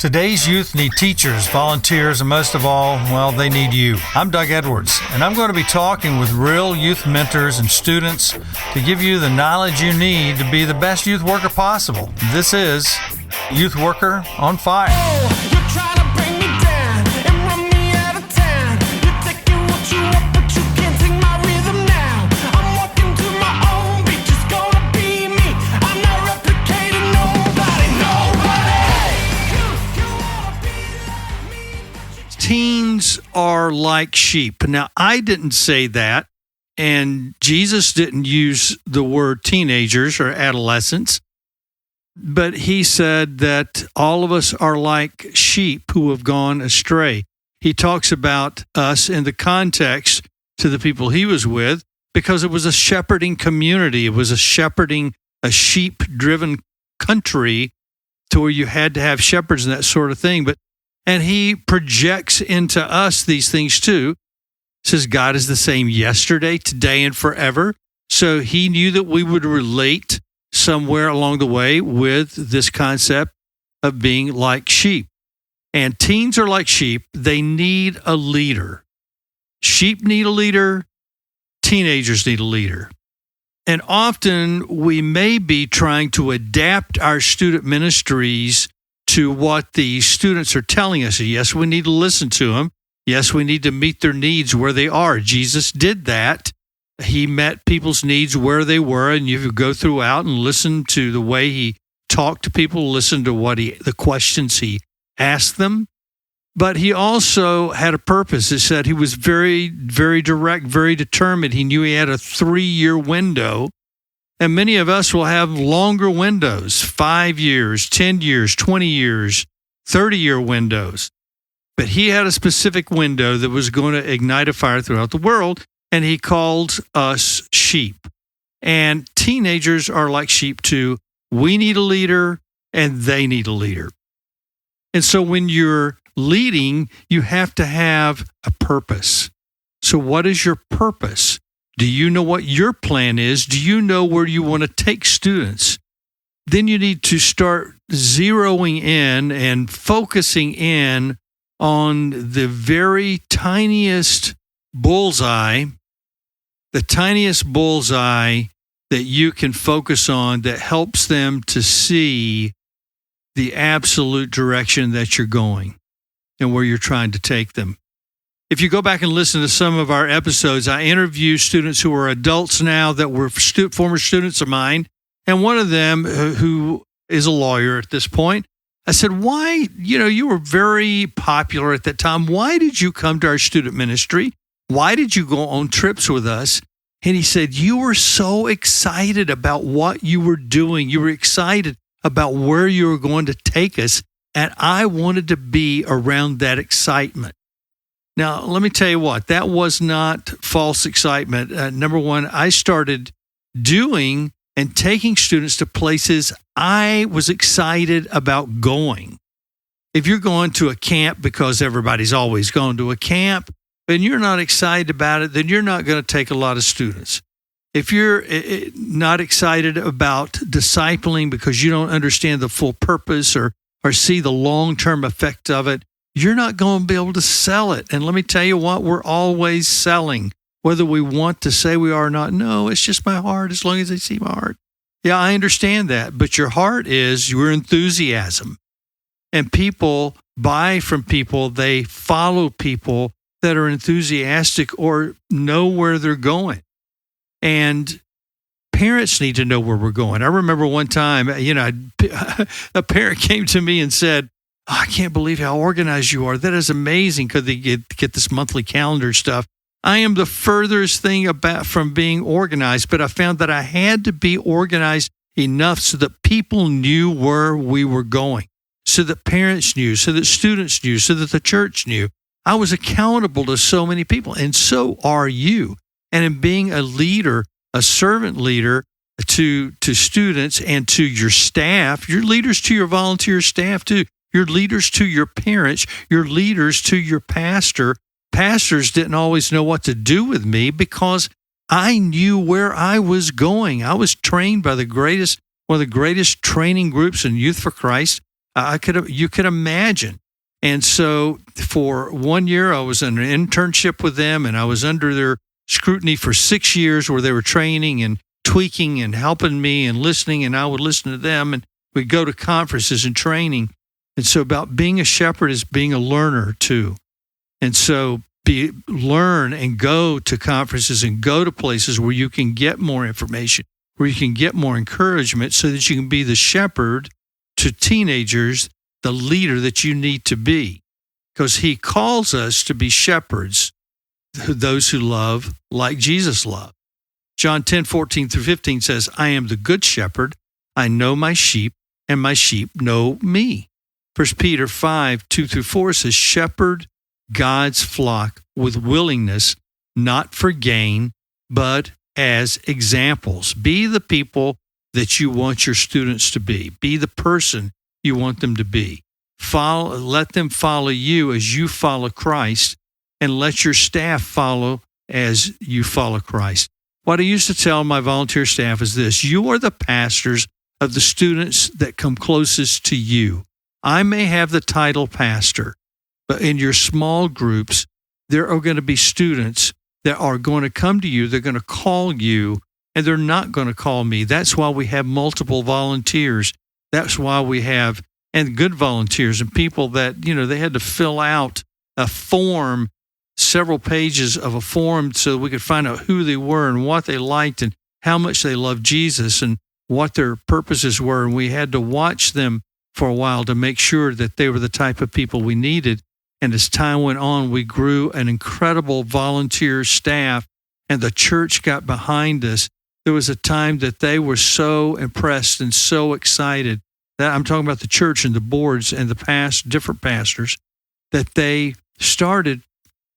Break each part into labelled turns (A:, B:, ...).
A: Today's youth need teachers, volunteers, and most of all, well, they need you. I'm Doug Edwards, and I'm going to be talking with real youth mentors and students to give you the knowledge you need to be the best youth worker possible. This is Youth Worker on Fire. Teens are like sheep. Now, I didn't say that, and Jesus didn't use the word teenagers or adolescents, but he said that all of us are like sheep who have gone astray. He talks about us in the context to the people he was with because it was a shepherding community. It was a sheep-driven country to where you had to have shepherds and that sort of thing. And he projects into us these things too. He says God is the same yesterday, today, and forever. So he knew that we would relate somewhere along the way with this concept of being like sheep. And teens are like sheep. They need a leader. Sheep need a leader. Teenagers need a leader. And often we may be trying to adapt our student ministries to what the students are telling us. Yes, we need to listen to them. Yes, we need to meet their needs where they are. Jesus did that. He met people's needs where they were, and you go throughout and listen to the way he talked to people, listen to the questions he asked them. But he also had a purpose. It said he was very, very direct, very determined. He knew he had a 3-year window. And many of us will have longer windows, 5 years, 10 years, 20 years, 30-year windows. But he had a specific window that was going to ignite a fire throughout the world, and he called us sheep. And teenagers are like sheep too. We need a leader, and they need a leader. And so when you're leading, you have to have a purpose. So what is your purpose? Do you know what your plan is? Do you know where you want to take students? Then you need to start zeroing in and focusing in on the very tiniest bullseye, that you can focus on that helps them to see the absolute direction that you're going and where you're trying to take them. If you go back and listen to some of our episodes, I interview students who are adults now that were former students of mine. And one of them, who is a lawyer at this point, I said, why, you were very popular at that time. Why did you come to our student ministry? Why did you go on trips with us? And he said, you were so excited about what you were doing. You were excited about where you were going to take us. And I wanted to be around that excitement. Now, let me tell you what, that was not false excitement. Number one, I started doing and taking students to places I was excited about going. If you're going to a camp because everybody's always going to a camp, and you're not excited about it, then you're not going to take a lot of students. If you're not excited about discipling because you don't understand the full purpose or see the long-term effect of it, you're not going to be able to sell it. And let me tell you what, we're always selling, whether we want to say we are or not. No, it's just my heart, as long as they see my heart. Yeah, I understand that. But your heart is your enthusiasm. And people buy from people, they follow people that are enthusiastic or know where they're going. And parents need to know where we're going. I remember one time, a parent came to me and said, I can't believe how organized you are. That is amazing, because they get this monthly calendar stuff. I am the furthest thing from being organized, but I found that I had to be organized enough so that people knew where we were going, so that parents knew, so that students knew, so that the church knew. I was accountable to so many people, and so are you. And in being a leader, a servant leader to students and to your staff, you're leaders to your volunteer staff too. You're leaders to your parents. You're leaders to your pastor. Pastors didn't always know what to do with me because I knew where I was going. I was trained by one of the greatest training groups in Youth for Christ. You could imagine. And so for 1 year, I was in an internship with them, and I was under their scrutiny for 6 years where they were training and tweaking and helping me and listening, and I would listen to them, and we'd go to conferences and training. And so about being a shepherd is being a learner too. And so learn and go to conferences and go to places where you can get more information, where you can get more encouragement so that you can be the shepherd to teenagers, the leader that you need to be. Because he calls us to be shepherds, those who love like Jesus loved. John 10:14-15 says, I am the good shepherd. I know my sheep, and my sheep know me. 1 Peter 5:2-4 says, shepherd God's flock with willingness, not for gain, but as examples. Be the people that you want your students to be. Be the person you want them to be. Let them follow you as you follow Christ, and let your staff follow as you follow Christ. What I used to tell my volunteer staff is this: you are the pastors of the students that come closest to you. I may have the title pastor, but in your small groups, there are going to be students that are going to come to you, they're going to call you, and they're not going to call me. That's why we have multiple volunteers. That's why we have, and good volunteers and people that, they had to fill out a form, several pages of a form so we could find out who they were and what they liked and how much they loved Jesus and what their purposes were. And we had to watch them for a while to make sure that they were the type of people we needed. And as time went on, we grew an incredible volunteer staff, and the church got behind us. There was a time that they were so impressed and so excited that I'm talking about the church and the boards and the different pastors, that they started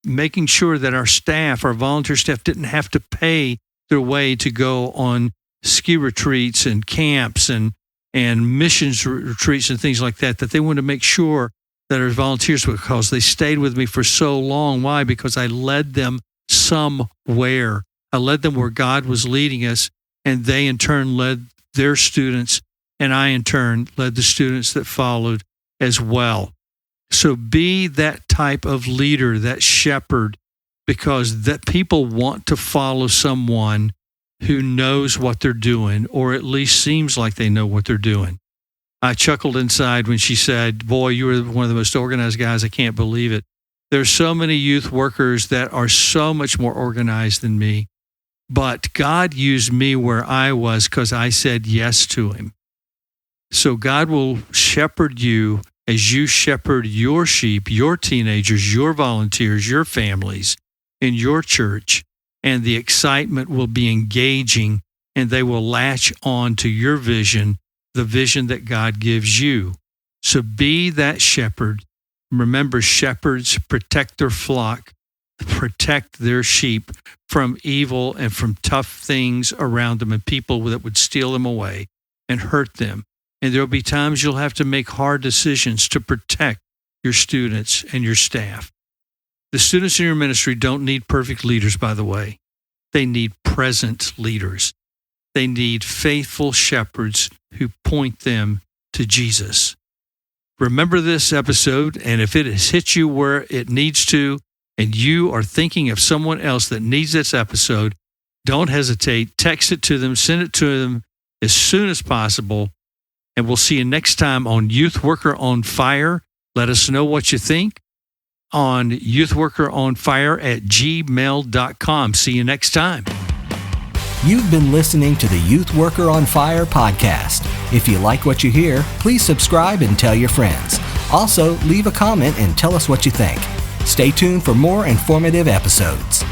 A: making sure that our staff, our volunteer staff, didn't have to pay their way to go on ski retreats and camps and missions retreats and things like that, that they wanted to make sure that our volunteers, because they stayed with me for so long. Why? Because I led them somewhere. I led them where God was leading us, and they in turn led their students, and I in turn led the students that followed as well. So be that type of leader, that shepherd, because that people want to follow someone who knows what they're doing, or at least seems like they know what they're doing. I chuckled inside when she said, boy, you were one of the most organized guys. I can't believe it. There's so many youth workers that are so much more organized than me, but God used me where I was because I said yes to him. So God will shepherd you as you shepherd your sheep, your teenagers, your volunteers, your families in your church, and the excitement will be engaging, and they will latch on to your vision, the vision that God gives you. So be that shepherd. Remember, shepherds protect their flock, protect their sheep from evil and from tough things around them and people that would steal them away and hurt them. And there'll be times you'll have to make hard decisions to protect your students and your staff. The students in your ministry don't need perfect leaders, by the way. They need present leaders. They need faithful shepherds who point them to Jesus. Remember this episode, and if it has hit you where it needs to, and you are thinking of someone else that needs this episode, don't hesitate. Text it to them, send it to them as soon as possible, and we'll see you next time on Youth Worker on Fire. Let us know what you think on youthworkeronfire@gmail.com. See you next time.
B: You've been listening to the Youth Worker on Fire podcast. If you like what you hear, please subscribe and tell your friends. Also, leave a comment and tell us what you think. Stay tuned for more informative episodes.